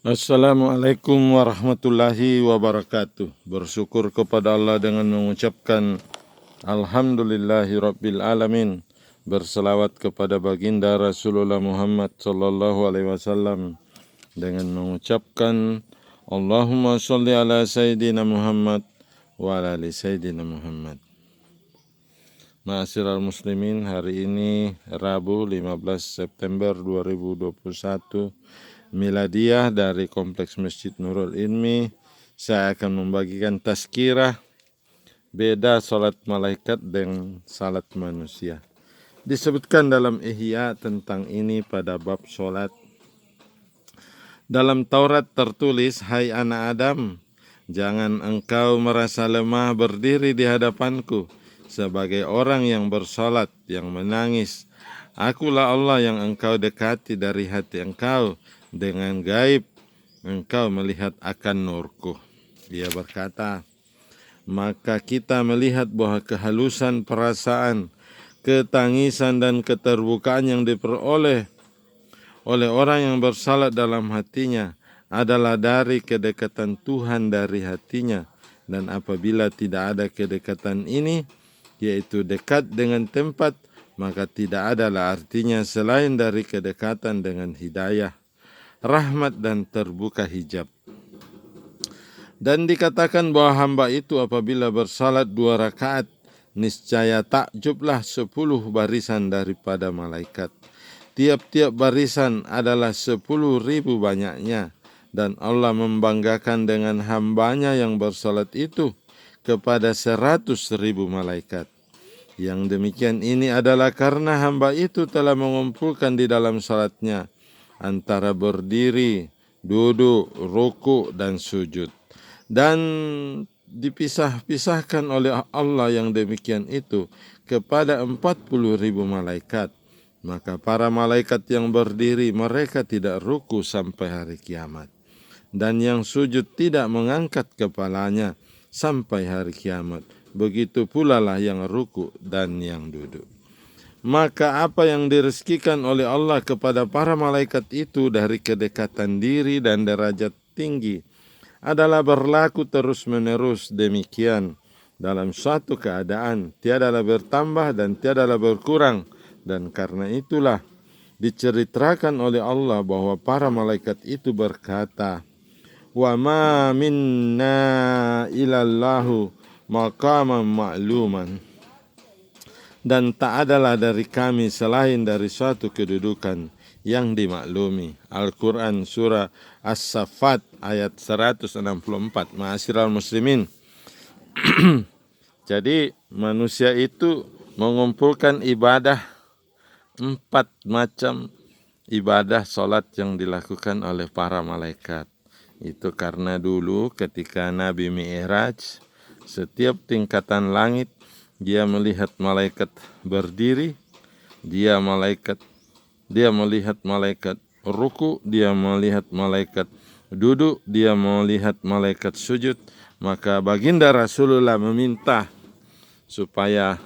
Assalamualaikum warahmatullahi wabarakatuh. Bersyukur kepada Allah dengan mengucapkan Alhamdulillahi Rabbil Alamin. Berselawat kepada baginda Rasulullah Muhammad sallallahu alaihi wasallam dengan mengucapkan Allahumma sholli ala Sayyidina Muhammad wa ala ali Sayyidina Muhammad. Ma'asyiral muslimin, hari ini Rabu 15 September 2021 Miladiah dari Kompleks Masjid Nurul Ilmi. Saya akan membagikan tazkirah beda salat malaikat dengan salat manusia. Disebutkan dalam Ihya tentang ini pada bab salat. Dalam Taurat tertulis, hai anak Adam, jangan engkau merasa lemah berdiri di hadapanku sebagai orang yang bersalat, yang menangis. Akulah Allah yang engkau dekati dari hati engkau. Dengan gaib engkau melihat akan nurku. Dia berkata, maka kita melihat bahwa kehalusan perasaan, ketangisan dan keterbukaan yang diperoleh oleh orang yang bersalat dalam hatinya adalah dari kedekatan Tuhan dari hatinya. Dan apabila tidak ada kedekatan ini, yaitu dekat dengan tempat, maka tidak adalah artinya selain dari kedekatan dengan hidayah, rahmat dan terbuka hijab. Dan dikatakan bahwa hamba itu apabila bersalat 2 rakaat, niscaya takjublah 10 barisan daripada malaikat. Tiap-tiap barisan adalah 10.000 banyaknya. Dan Allah membanggakan dengan hambanya yang bersalat itu kepada 100.000 malaikat. Yang demikian ini adalah karena hamba itu telah mengumpulkan di dalam salatnya antara berdiri, duduk, ruku, dan sujud. Dan dipisah-pisahkan oleh Allah yang demikian itu kepada 40.000 malaikat. Maka para malaikat yang berdiri mereka tidak ruku sampai hari kiamat. Dan yang sujud tidak mengangkat kepalanya sampai hari kiamat. Begitu pula lah yang ruku dan yang duduk. Maka apa yang direzekikan oleh Allah kepada para malaikat itu dari kedekatan diri dan derajat tinggi adalah berlaku terus-menerus demikian dalam suatu keadaan, tiadalah bertambah dan tiadalah berkurang. Dan karena itulah diceritakan oleh Allah bahwa para malaikat itu berkata, wa ma minna ilallahu maqaman ma'luman. Dan tak adalah dari kami selain dari suatu kedudukan yang dimaklumi. Al-Quran surah As-Saffat ayat 164. Ma'asyiral muslimin. Jadi manusia itu mengumpulkan ibadah 4 macam ibadah salat yang dilakukan oleh para malaikat. Itu karena dulu ketika Nabi Mi'raj, setiap tingkatan langit dia melihat malaikat berdiri, dia melihat malaikat ruku, dia melihat malaikat duduk, dia melihat malaikat sujud. Maka baginda Rasulullah meminta supaya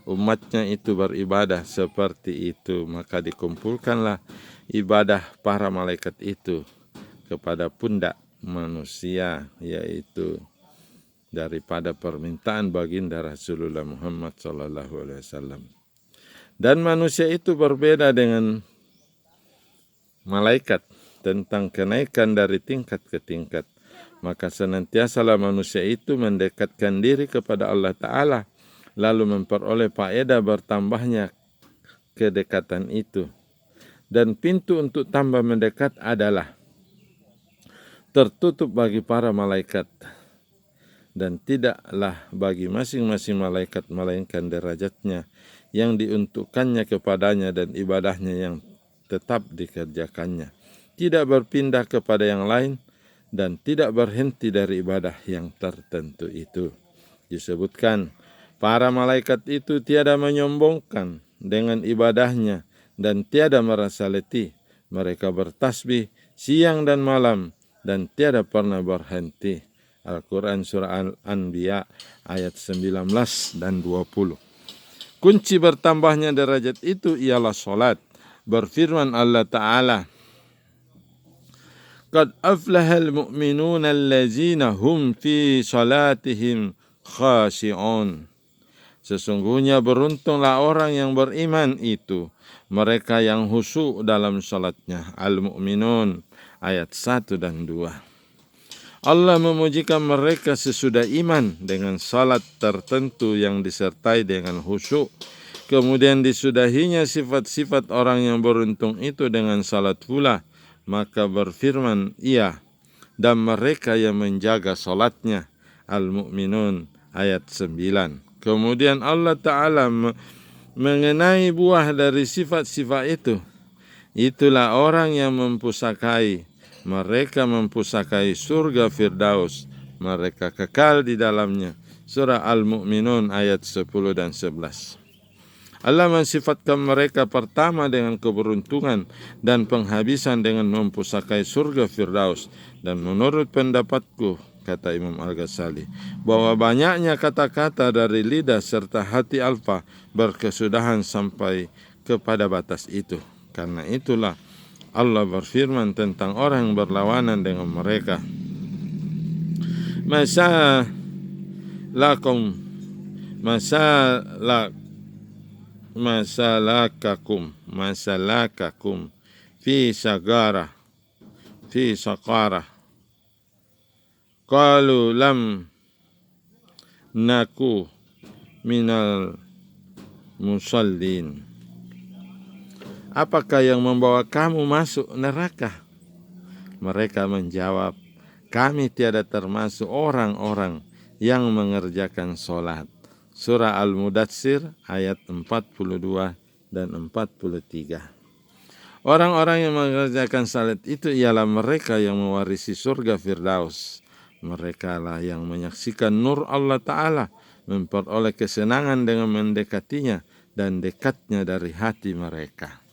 umatnya itu beribadah seperti itu. Maka dikumpulkanlah ibadah para malaikat itu kepada pundak manusia, yaitu daripada permintaan baginda Rasulullah Muhammad SAW. Dan manusia itu berbeda dengan malaikat tentang kenaikan dari tingkat ke tingkat. Maka senantiasalah manusia itu mendekatkan diri kepada Allah Ta'ala, lalu memperoleh faedah bertambahnya kedekatan itu. Dan pintu untuk tambah mendekat adalah tertutup bagi para malaikat. Dan tidaklah bagi masing-masing malaikat melainkan derajatnya yang diuntukkannya kepadanya dan ibadahnya yang tetap dikerjakannya. Tidak berpindah kepada yang lain dan tidak berhenti dari ibadah yang tertentu itu. Disebutkan, para malaikat itu tiada menyombongkan dengan ibadahnya dan tiada merasa letih. Mereka bertasbih siang dan malam dan tiada pernah berhenti. Al-Quran surah Al-Anbiya ayat 19 dan 20. Kunci bertambahnya derajat itu ialah salat. Berfirman Allah Ta'ala, Qad aflahal mu'minuna allazina hum fi salatihim khashi'un. Sesungguhnya beruntunglah orang yang beriman itu, mereka yang khusyuk dalam salatnya. Al-Mu'minun ayat 1 dan 2. Allah memujikan mereka sesudah iman dengan salat tertentu yang disertai dengan khusyuk. Kemudian disudahinya sifat-sifat orang yang beruntung itu dengan salat pula. Maka berfirman ia dan mereka yang menjaga salatnya. Al-Mu'minun ayat 9. Kemudian Allah Ta'ala mengenai buah dari sifat-sifat itu. Itulah orang yang mempusakai. Mereka mempusakai surga Firdaus. Mereka kekal di dalamnya. Surah Al-Mu'minun ayat 10 dan 11. Allah mensifatkan mereka pertama dengan keberuntungan dan penghabisan dengan mempusakai surga Firdaus. Dan menurut pendapatku, kata Imam Al-Ghazali, bahwa banyaknya kata-kata dari lidah serta hati alfa berkesudahan sampai kepada batas itu. Karena itulah Allah berfirman tentang orang yang berlawanan dengan mereka. Masalakakum fi saqarah qalu lam naku minal musallin. Apakah yang membawa kamu masuk neraka? Mereka menjawab, kami tiada termasuk orang-orang yang mengerjakan solat. Surah Al-Mudatsir ayat 42 dan 43. Orang-orang yang mengerjakan salat itu ialah mereka yang mewarisi surga Firdaus. Mereka lah yang menyaksikan nur Allah Ta'ala, memperoleh kesenangan dengan mendekatinya dan dekatnya dari hati mereka.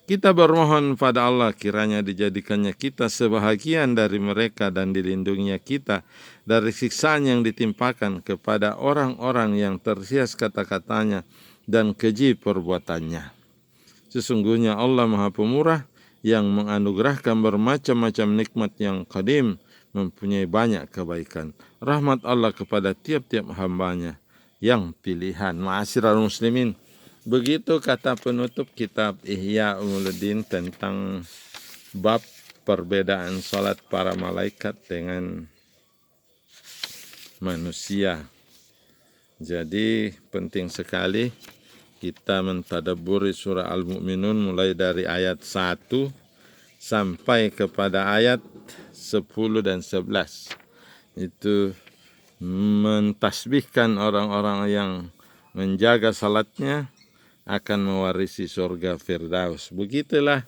Kita bermohon pada Allah kiranya dijadikannya kita sebahagian dari mereka dan dilindunginya kita dari siksaan yang ditimpakan kepada orang-orang yang tersias kata-katanya dan keji perbuatannya. Sesungguhnya Allah Maha Pemurah yang menganugerahkan bermacam-macam nikmat yang qadim, mempunyai banyak kebaikan. Rahmat Allah kepada tiap-tiap hambanya yang pilihan. Ma'asyiral muslimin, begitu kata penutup kitab Ihya Ulumuddin tentang bab perbedaan salat para malaikat dengan manusia. Jadi penting sekali kita mentadabburi surah Al-Mu'minun mulai dari ayat 1 sampai kepada ayat 10 dan 11. Itu mentasbihkan orang-orang yang menjaga salatnya akan mewarisi surga Firdaus. Begitulah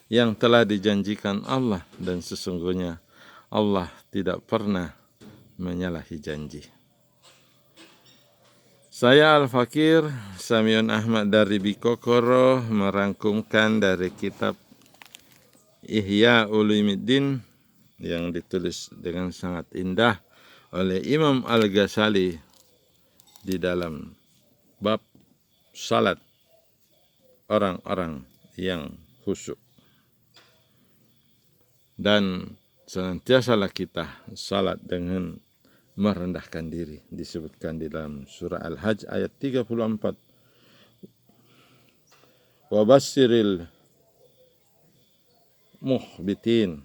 yang telah dijanjikan Allah, dan sesungguhnya Allah tidak pernah menyalahi janji. Saya Al-Fakir Samion Ahmad dari Bikokoro merangkumkan dari kitab Ihya Ulumuddin yang ditulis dengan sangat indah oleh Imam Al-Ghazali di dalam bab salat orang-orang yang khusyuk. Dan senantiasalah kita salat dengan merendahkan diri, disebutkan di dalam surah Al-Hajj ayat 34. Wa basyiril muhbitin,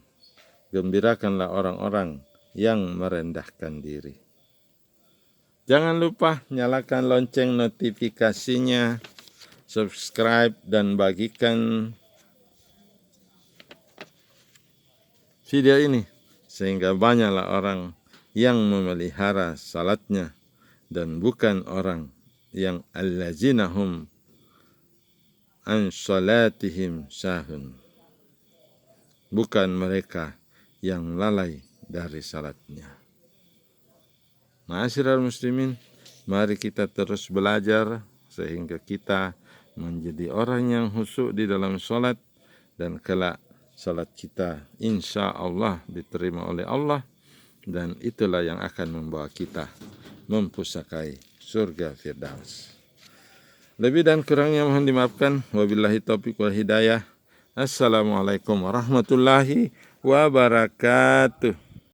gembirakanlah orang-orang yang merendahkan diri. Jangan lupa nyalakan lonceng notifikasinya, subscribe dan bagikan video ini sehingga banyaklah orang yang memelihara salatnya dan bukan orang yang allazina hum an salatihim sahun, bukan mereka yang lalai dari salatnya. Ma'asyiral muslimin, mari kita terus belajar sehingga kita menjadi orang yang khusyuk di dalam salat, dan kelak salat kita insya Allah diterima oleh Allah, dan itulah yang akan membawa kita mempusakai surga Firdaus. Lebih dan kurangnya mohon dimaafkan. Wabillahi taufiq wal hidayah. Assalamualaikum warahmatullahi wabarakatuh.